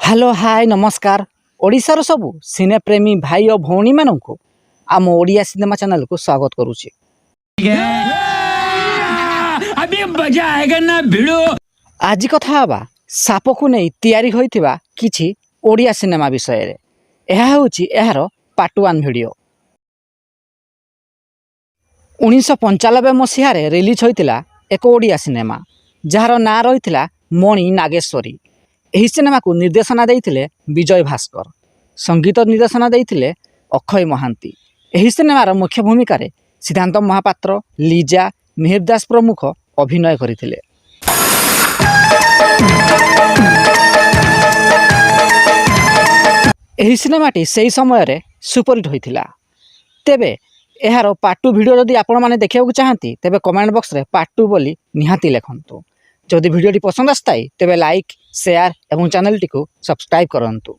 Hello hi नमस्कार ओडिशार सबु सिने प्रेमी भाई और भौणी मानू आम ओडिया सिनेमा चैनल को स्वागत करुचे। अभी मजा आएगा ना भिड़ो। आज कथा हवा साप को नहीं तैयारी होइथिबा किछि ओडिया सिनेमा विषय रे। एहा होछि एहार पार्ट 1 वीडियो। 1995 मसीह रिलीज होइतिला एक ओडिया सिनेमा जार ना रहिथिला मणि नागेश्वरी। एही सिनेमा को निर्देशना देइथिले विजय भास्कर, संगीत निर्देशना देइथिले अक्षय महांती। एही सिनेमार मुख्य भूमिका रे सिद्धांत महापात्र, लीजा, मिहिर दास प्रमुख अभिनय करथिले। एही सिनेमाटी सेही समय रे सुपरहिट होइथिला। तेबे एहार पार्ट 2 वीडियो जदि आपण माने देखिବାକୁ चाहंती तेबे कमेंट बॉक्स रे पार्ट 2 बोली निहाती लेखंतु। जदि वीडियोटी पसंद आस्ताई तेबे लाइक, शेयर एवं चैनल टी को सब्सक्राइब करंतु।